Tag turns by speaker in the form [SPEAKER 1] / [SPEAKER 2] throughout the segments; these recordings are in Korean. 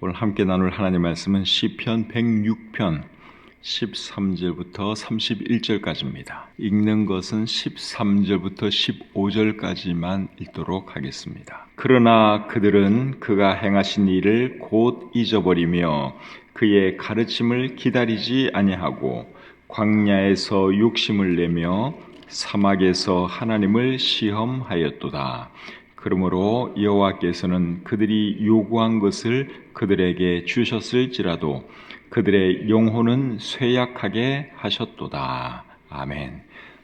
[SPEAKER 1] 오늘 함께 나눌 하나님의 말씀은 시편 106편 13절부터 31절까지입니다. 읽는 것은 13절부터 15절까지만 읽도록 하겠습니다. 그러나 그들은 그가 행하신 일을 곧 잊어버리며 그의 가르침을 기다리지 아니하고 광야에서 욕심을 내며 사막에서 하나님을 시험하였도다. 그러므로 여호와께서는 그들이 요구한 것을 그들에게 주셨을지라도 그들의 영혼은 쇠약하게 하셨도다. 아멘.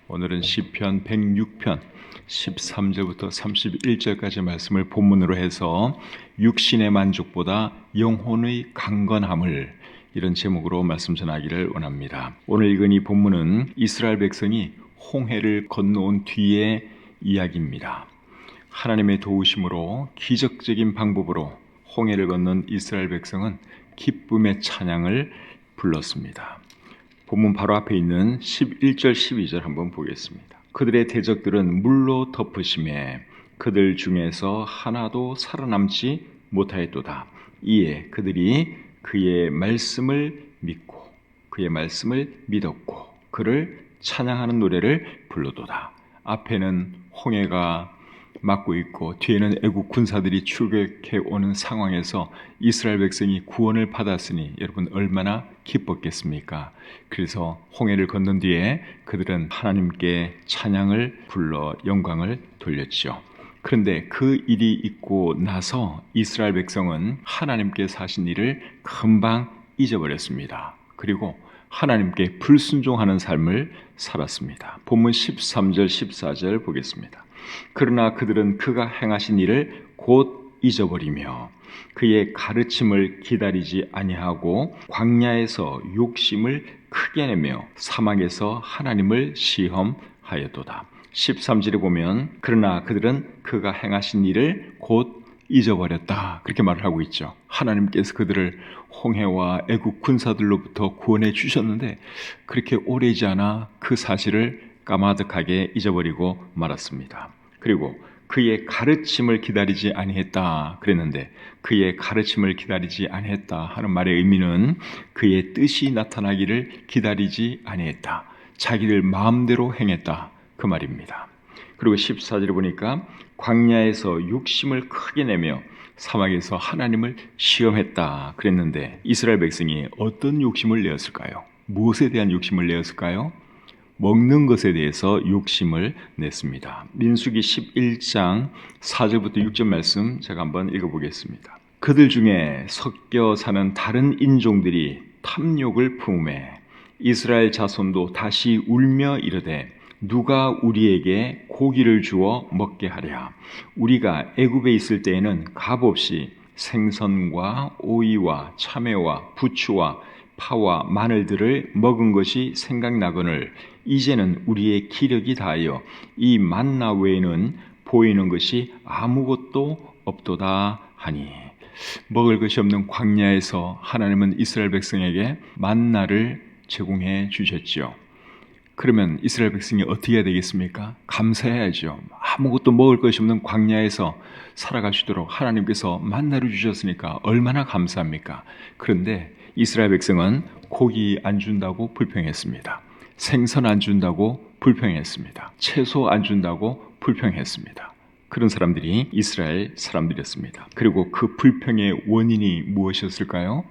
[SPEAKER 1] 오늘은 시편 106편 13절부터 31절까지 말씀을 본문으로 해서 육신의 만족보다 영혼의 강건함을, 이런 제목으로 말씀 전하기를 원합니다. 오늘 읽은 이 본문은 이스라엘 백성이 홍해를 건너온 뒤의 이야기입니다. 하나님의 도우심으로 기적적인 방법으로 홍해를 건넌 이스라엘 백성은 기쁨의 찬양을 불렀습니다. 본문 바로 앞에 있는 11절 12절 한번 보겠습니다. 그들의 대적들은 물로 덮으심에 그들 중에서 하나도 살아남지 못하였도다. 이에 그들이 그의 말씀을 믿고 그의 말씀을 믿었고 그를 찬양하는 노래를 불러도다. 앞에는 홍해가 막고 있고 뒤에는 애국 군사들이 출격해 오는 상황에서 이스라엘 백성이 구원을 받았으니 여러분 얼마나 기뻤겠습니까? 그래서 홍해를 건넌 뒤에 그들은 하나님께 찬양을 불러 영광을 돌렸죠. 그런데 그 일이 있고 나서 이스라엘 백성은 하나님께서 하신 일을 금방 잊어버렸습니다. 그리고 하나님께 불순종하는 삶을 살았습니다. 본문 13절 14절 보겠습니다. 그러나 그들은 그가 행하신 일을 곧 잊어버리며 그의 가르침을 기다리지 아니하고 광야에서 욕심을 크게 내며 사막에서 하나님을 시험하였도다. 13절에 보면 그러나 그들은 그가 행하신 일을 곧 잊어버렸다, 그렇게 말을 하고 있죠. 하나님께서 그들을 홍해와 애국 군사들로부터 구원해 주셨는데 그렇게 오래지 않아 그 사실을 까마득하게 잊어버리고 말았습니다. 그리고 그의 가르침을 기다리지 아니했다 그랬는데 그의 가르침을 기다리지 아니했다 하는 말의 의미는 그의 뜻이 나타나기를 기다리지 아니했다, 자기들 마음대로 행했다 그 말입니다. 그리고 14절에 보니까 광야에서 욕심을 크게 내며 사막에서 하나님을 시험했다 그랬는데 이스라엘 백성이 어떤 욕심을 내었을까요? 무엇에 대한 욕심을 내었을까요? 먹는 것에 대해서 욕심을 냈습니다. 민수기 11장 4절부터 6절 말씀 제가 한번 읽어보겠습니다. 그들 중에 섞여 사는 다른 인종들이 탐욕을 품에 이스라엘 자손도 다시 울며 이르되 누가 우리에게 고기를 주어 먹게 하랴. 우리가 애굽에 있을 때에는 값없이 생선과 오이와 참외와 부추와 파와 마늘들을 먹은 것이 생각나거늘 이제는 우리의 기력이 다하여 이 만나 외에는 보이는 것이 아무것도 없도다 하니. 먹을 것이 없는 광야에서 하나님은 이스라엘 백성에게 만나를 제공해 주셨지요. 그러면 이스라엘 백성이 어떻게 해야 되겠습니까? 감사해야죠. 아무것도 먹을 것이 없는 광야에서 살아갈 수 있도록 하나님께서 만나를 주셨으니까 얼마나 감사합니까? 그런데 이스라엘 백성은 고기 안 준다고 불평했습니다. 생선 안 준다고 불평했습니다. 채소 안 준다고 불평했습니다. 그런 사람들이 이스라엘 사람들이었습니다. 그리고 그 불평의 원인이 무엇이었을까요?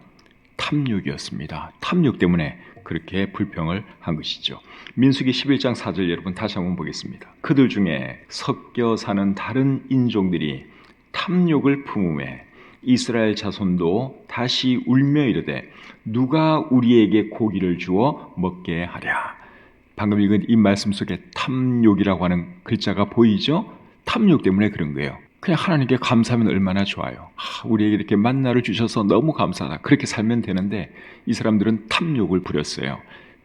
[SPEAKER 1] 탐욕이었습니다. 탐욕 때문에 그렇게 불평을 한 것이죠. 민수기 11장 4절 여러분 다시 한번 보겠습니다. 그들 중에 섞여 사는 다른 인종들이 탐욕을 품음에 이스라엘 자손도 다시 울며 이르되 누가 우리에게 고기를 주어 먹게 하랴. 방금 읽은 이 말씀 속에 탐욕이라고 하는 글자가 보이죠? 탐욕 때문에 그런 거예요. 그냥 하나님께 감사하면 얼마나 좋아요. 우리에게 이렇게 만나를 주셔서 너무 감사하다, 그렇게 살면 되는데 이 사람들은 탐욕을 부렸어요.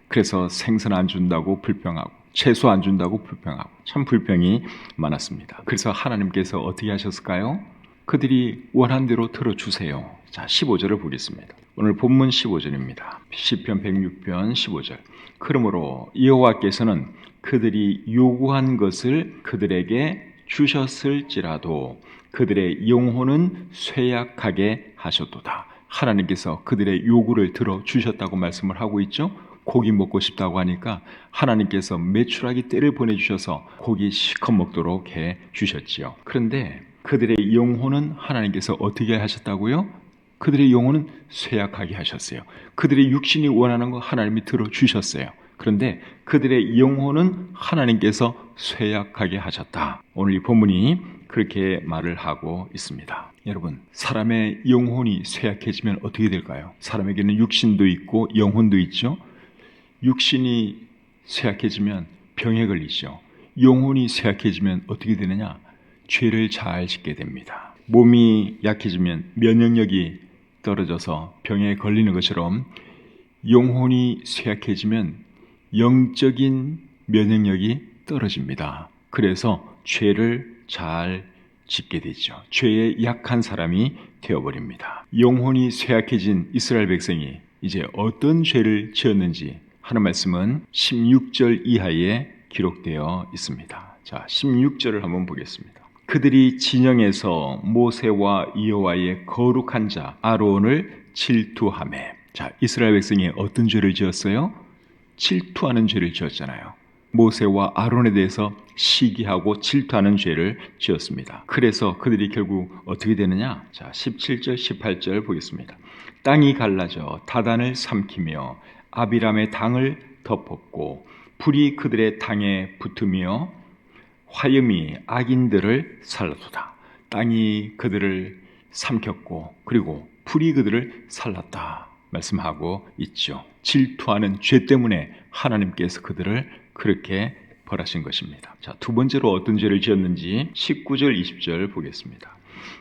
[SPEAKER 1] 그래서 생선 안 준다고 불평하고 채소 안 준다고 불평하고 참 불평이 많았습니다. 그래서 하나님께서 어떻게 하셨을까요? 그들이 원한 대로 들어주세요. 자, 15절을 보겠습니다. 오늘 본문 15절입니다. 시편 106편 15절. 그러므로 여호와께서는 그들이 요구한 것을 그들에게 주셨을지라도 그들의 영혼은 쇠약하게 하셨도다. 하나님께서 그들의 요구를 들어주셨다고 말씀을 하고 있죠. 고기 먹고 싶다고 하니까 하나님께서 메추라기 떼를 보내주셔서 고기 실컷 먹도록 해 주셨지요. 그런데 그들의 영혼은 하나님께서 어떻게 하셨다고요? 그들의 영혼은 쇠약하게 하셨어요. 그들의 육신이 원하는 거 하나님이 들어주셨어요. 그런데 그들의 영혼은 하나님께서 쇠약하게 하셨다. 오늘 이 본문이 그렇게 말을 하고 있습니다. 여러분, 사람의 영혼이 쇠약해지면 어떻게 될까요? 사람에게는 육신도 있고 영혼도 있죠. 육신이 쇠약해지면 병에 걸리죠. 영혼이 쇠약해지면 어떻게 되느냐? 죄를 잘 짓게 됩니다. 몸이 약해지면 면역력이 떨어져서 병에 걸리는 것처럼 영혼이 쇠약해지면 영적인 면역력이 떨어집니다. 그래서 죄를 잘 짓게 되죠. 죄에 약한 사람이 되어버립니다. 영혼이 쇠약해진 이스라엘 백성이 이제 어떤 죄를 지었는지 하는 말씀은 16절 이하에 기록되어 있습니다. 자, 16절을 한번 보겠습니다. 그들이 진영에서 모세와 여호와의 거룩한 자 아론을 질투하매. 자, 이스라엘 백성이 어떤 죄를 지었어요? 질투하는 죄를 지었잖아요. 모세와 아론에 대해서 시기하고 질투하는 죄를 지었습니다. 그래서 그들이 결국 어떻게 되느냐? 자, 17절, 18절 보겠습니다. 땅이 갈라져 다단을 삼키며 아비람의 당을 덮었고 불이 그들의 당에 붙으며 화염이 악인들을 살랐도다. 땅이 그들을 삼켰고 그리고 불이 그들을 살랐다 말씀하고 있죠. 질투하는 죄 때문에 하나님께서 그들을 그렇게 벌하신 것입니다. 자, 두 번째로 어떤 죄를 지었는지 19절 20절 보겠습니다.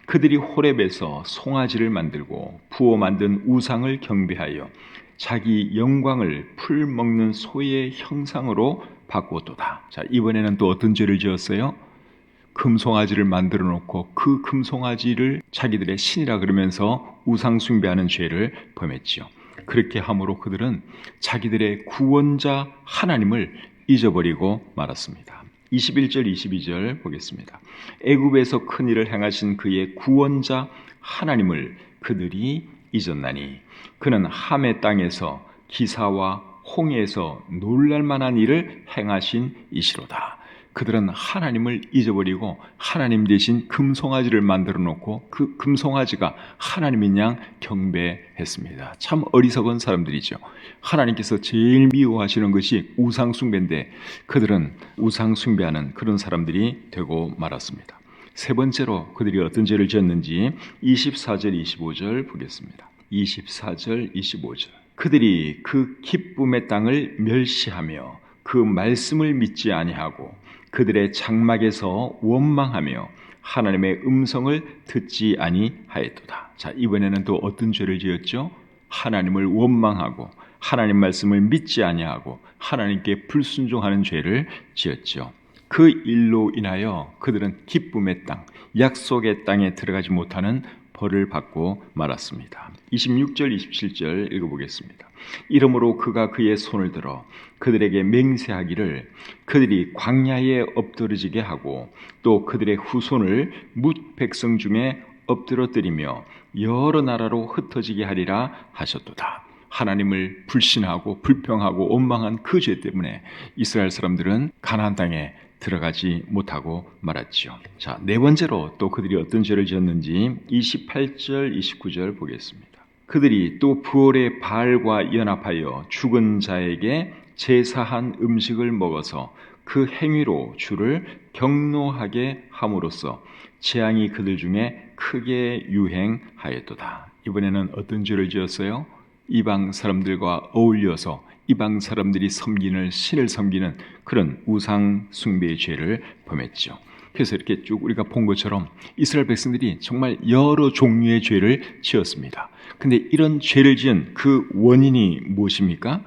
[SPEAKER 1] 그들이 호렙에서 송아지를 만들고 부어 만든 우상을 경배하여 자기 영광을 풀 먹는 소의 형상으로 바꾸었도다. 자, 이번에는 또 어떤 죄를 지었어요? 금송아지를 만들어 놓고 그 금송아지를 자기들의 신이라 그러면서 우상 숭배하는 죄를 범했지요. 그렇게 함으로 그들은 자기들의 구원자 하나님을 잊어버리고 말았습니다. 21절 22절 보겠습니다. 애굽에서 큰 일을 행하신 그의 구원자 하나님을 그들이 잊었나니 그는 함의 땅에서 기사와 홍해에서 놀랄만한 일을 행하신 이시로다. 그들은 하나님을 잊어버리고 하나님 대신 금송아지를 만들어 놓고 그 금송아지가 하나님인 양 경배했습니다. 참 어리석은 사람들이죠. 하나님께서 제일 미워하시는 것이 우상 숭배인데 그들은 우상 숭배하는 그런 사람들이 되고 말았습니다. 세 번째로 그들이 어떤 죄를 지었는지 24절 25절 보겠습니다. 24절 25절. 그들이 그 기쁨의 땅을 멸시하며 그 말씀을 믿지 아니하고 그들의 장막에서 원망하며 하나님의 음성을 듣지 아니하였도다. 자, 이번에는 또 어떤 죄를 지었죠? 하나님을 원망하고 하나님 말씀을 믿지 아니하고 하나님께 불순종하는 죄를 지었죠. 그 일로 인하여 그들은 기쁨의 땅, 약속의 땅에 들어가지 못하는 벌을 받고 말았습니다. 26절 27절 읽어보겠습니다. 이러므로 그가 그의 손을 들어 그들에게 맹세하기를 그들이 광야에 엎드러지게 하고 또 그들의 후손을 뭇 백성 중에 엎드러뜨리며 여러 나라로 흩어지게 하리라 하셨도다. 하나님을 불신하고 불평하고 원망한 그 죄 때문에 이스라엘 사람들은 가나안 땅에 들어가지 못하고 말았지요. 자, 네 번째로 또 그들이 어떤 죄를 지었는지 28절 29절 보겠습니다. 그들이 또 부올의 바알과 연합하여 죽은 자에게 제사한 음식을 먹어서 그 행위로 주를 경노하게 함으로써 재앙이 그들 중에 크게 유행하였도다. 이번에는 어떤 죄를 지었어요? 이방 사람들과 어울려서 이방 사람들이 섬기는 신을 섬기는 그런 우상 숭배의 죄를 범했죠. 그래서 이렇게 쭉 우리가 본 것처럼 이스라엘 백성들이 정말 여러 종류의 죄를 지었습니다. 근데 이런 죄를 지은 그 원인이 무엇입니까?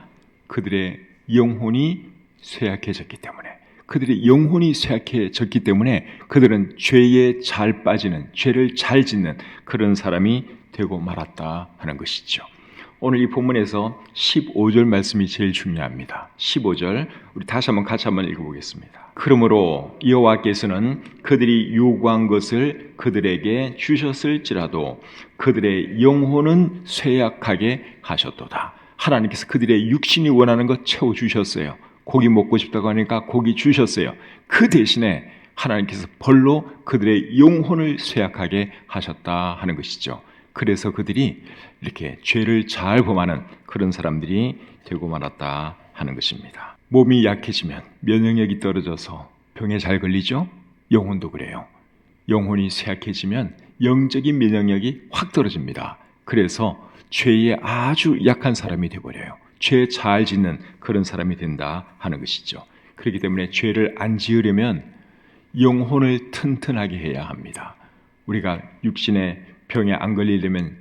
[SPEAKER 1] 그들의 영혼이 쇠약해졌기 때문에, 그들의 영혼이 쇠약해졌기 때문에 그들은 죄에 잘 빠지는, 죄를 잘 짓는 그런 사람이 되고 말았다 하는 것이죠. 오늘 이 본문에서 15절 말씀이 제일 중요합니다. 15절 우리 다시 한번 같이 한번 읽어보겠습니다. 그러므로 여호와께서는 그들이 요구한 것을 그들에게 주셨을지라도 그들의 영혼은 쇠약하게 하셨도다. 하나님께서 그들의 육신이 원하는 것 채워주셨어요. 고기 먹고 싶다고 하니까 고기 주셨어요. 그 대신에 하나님께서 벌로 그들의 영혼을 쇠약하게 하셨다 하는 것이죠. 그래서 그들이 이렇게 죄를 잘 범하는 그런 사람들이 되고 말았다 하는 것입니다. 몸이 약해지면 면역력이 떨어져서 병에 잘 걸리죠? 영혼도 그래요. 영혼이 쇠약해지면 영적인 면역력이 확 떨어집니다. 그래서 죄에 아주 약한 사람이 되어버려요. 죄 잘 짓는 그런 사람이 된다 하는 것이죠. 그렇기 때문에 죄를 안 지으려면 영혼을 튼튼하게 해야 합니다. 우리가 육신의 병에 안 걸리려면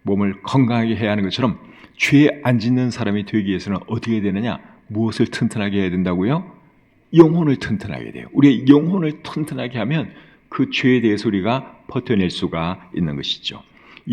[SPEAKER 1] 몸을 건강하게 해야 하는 것처럼 죄 안 짓는 사람이 되기 위해서는 어떻게 되느냐? 무엇을 튼튼하게 해야 된다고요? 영혼을 튼튼하게 돼요. 우리의 영혼을 튼튼하게 하면 그 죄에 대해서 우리가 버텨낼 수가 있는 것이죠.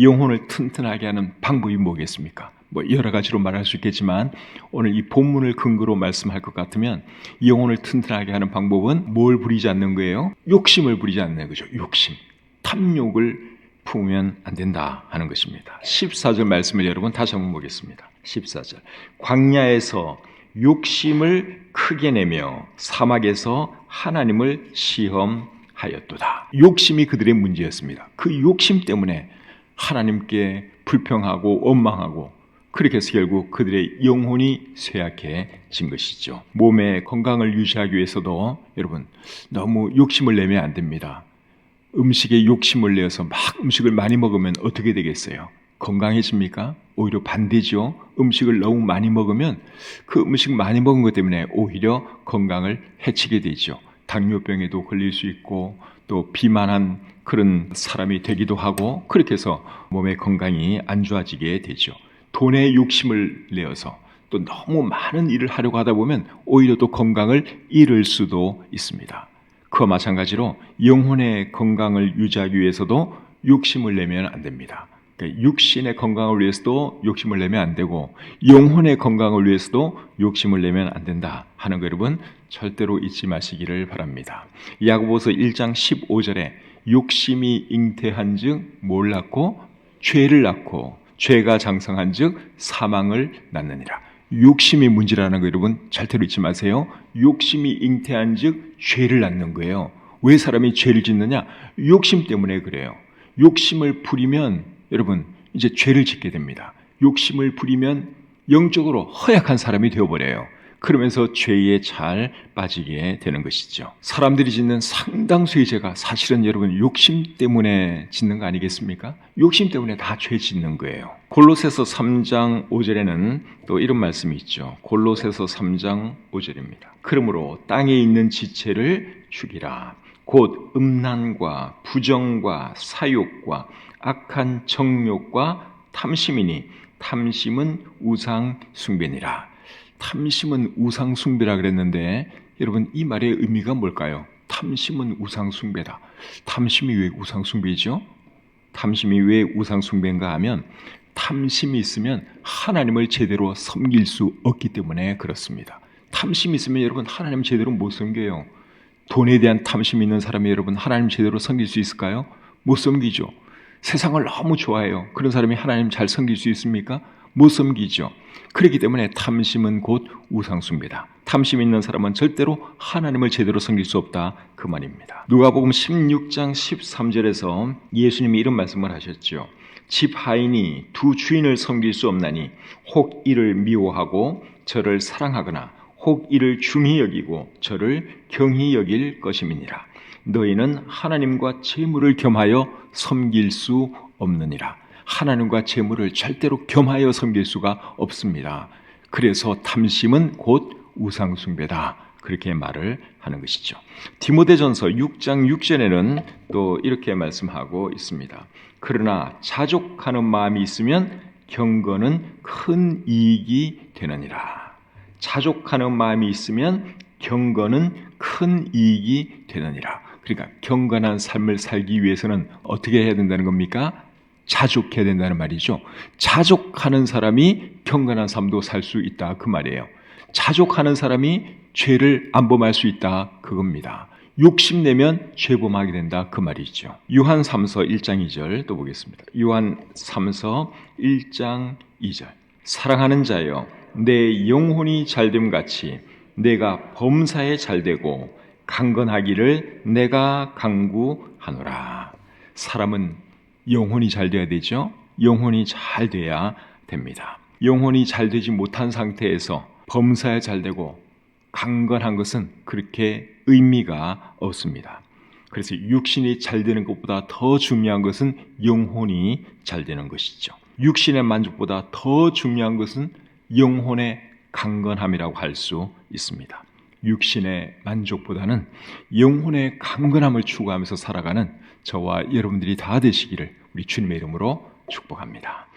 [SPEAKER 1] 영혼을 튼튼하게 하는 방법이 뭐겠습니까? 여러 가지로 말할 수 있겠지만 오늘 이 본문을 근거로 말씀할 것 같으면 영혼을 튼튼하게 하는 방법은 뭘 부리지 않는 거예요? 욕심을 부리지 않는 거죠. 욕심, 탐욕을 품으면 안 된다 하는 것입니다. 14절 말씀을 여러분 다시 한번 보겠습니다. 14절 광야에서 욕심을 크게 내며 사막에서 하나님을 시험하였도다. 욕심이 그들의 문제였습니다. 그 욕심 때문에 하나님께 불평하고 원망하고 그렇게 해서 결국 그들의 영혼이 쇠약해진 것이죠. 몸의 건강을 유지하기 위해서도 여러분 너무 욕심을 내면 안 됩니다. 음식에 욕심을 내어서 막 음식을 많이 먹으면 어떻게 되겠어요? 건강해집니까? 오히려 반대죠. 음식을 너무 많이 먹으면 그 음식 많이 먹은 것 때문에 오히려 건강을 해치게 되죠. 당뇨병에도 걸릴 수 있고 또 비만한 그런 사람이 되기도 하고 그렇게 해서 몸의 건강이 안 좋아지게 되죠. 돈에 욕심을 내어서 또 너무 많은 일을 하려고 하다 보면 오히려 또 건강을 잃을 수도 있습니다. 그와 마찬가지로 영혼의 건강을 유지하기 위해서도 욕심을 내면 안 됩니다. 그러니까 육신의 건강을 위해서도 욕심을 내면 안 되고 영혼의 건강을 위해서도 욕심을 내면 안 된다 하는 거 여러분 절대로 잊지 마시기를 바랍니다. 야고보서 1장 15절에 욕심이 잉태한 즉 뭘 낳고 죄를 낳고 죄가 장성한 즉 사망을 낳느니라. 욕심이 문제라는 거 여러분 절대로 잊지 마세요. 욕심이 잉태한 즉 죄를 낳는 거예요. 왜 사람이 죄를 짓느냐? 욕심 때문에 그래요. 욕심을 부리면 여러분 이제 죄를 짓게 됩니다. 욕심을 부리면 영적으로 허약한 사람이 되어버려요. 그러면서 죄에 잘 빠지게 되는 것이죠. 사람들이 짓는 상당수의 죄가 사실은 여러분 욕심 때문에 짓는 거 아니겠습니까? 욕심 때문에 다 죄 짓는 거예요. 골로새서 3장 5절에는 또 이런 말씀이 있죠. 골로새서 3장 5절입니다. 그러므로 땅에 있는 지체를 죽이라. 곧 음란과 부정과 사욕과 악한 정욕과 탐심이니 탐심은 우상 숭배니라. 탐심은 우상 숭배라 그랬는데 여러분 이 말의 의미가 뭘까요? 탐심은 우상 숭배다. 탐심이 왜 우상 숭배죠? 탐심이 왜 우상 숭배인가 하면 탐심이 있으면 하나님을 제대로 섬길 수 없기 때문에 그렇습니다. 탐심이 있으면 여러분 하나님 제대로 못 섬겨요. 돈에 대한 탐심이 있는 사람이 여러분 하나님 제대로 섬길 수 있을까요? 못 섬기죠. 세상을 너무 좋아해요. 그런 사람이 하나님 잘 섬길 수 있습니까? 못 섬기죠. 그렇기 때문에 탐심은 곧 우상숭배다. 탐심 있는 사람은 절대로 하나님을 제대로 섬길 수 없다 그 말입니다. 누가복음 16장 13절에서 예수님이 이런 말씀을 하셨죠. 집 하인이 두 주인을 섬길 수 없나니 혹 이를 미워하고 저를 사랑하거나 혹 이를 중히 여기고 저를 경히 여길 것임이니라. 너희는 하나님과 재물을 겸하여 섬길 수 없느니라. 하나님과 재물을 절대로 겸하여 섬길 수가 없습니다. 그래서 탐심은 곧 우상숭배다. 그렇게 말을 하는 것이죠. 디모데전서 6장 6절에는 또 이렇게 말씀하고 있습니다. 그러나 자족하는 마음이 있으면 경건은 큰 이익이 되느니라. 자족하는 마음이 있으면 경건은 큰 이익이 되느니라. 그러니까 경건한 삶을 살기 위해서는 어떻게 해야 된다는 겁니까? 자족해야 된다는 말이죠. 자족하는 사람이 경건한 삶도 살 수 있다 그 말이에요. 자족하는 사람이 죄를 안 범할 수 있다 그겁니다. 욕심내면 죄범하게 된다 그 말이죠. 요한 3서 1장 2절 또 보겠습니다. 요한 3서 1장 2절 사랑하는 자여 내 영혼이 잘됨 같이 내가 범사에 잘되고 강건하기를 내가 강구하노라. 사람은 영혼이 잘 돼야 되죠. 영혼이 잘 돼야 됩니다. 영혼이 잘 되지 못한 상태에서 범사에 잘 되고 강건한 것은 그렇게 의미가 없습니다. 그래서 육신이 잘 되는 것보다 더 중요한 것은 영혼이 잘 되는 것이죠. 육신의 만족보다 더 중요한 것은 영혼의 강건함이라고 할 수 있습니다. 육신의 만족보다는 영혼의 강건함을 추구하면서 살아가는 저와 여러분들이 다 되시기를 우리 주님의 이름으로 축복합니다.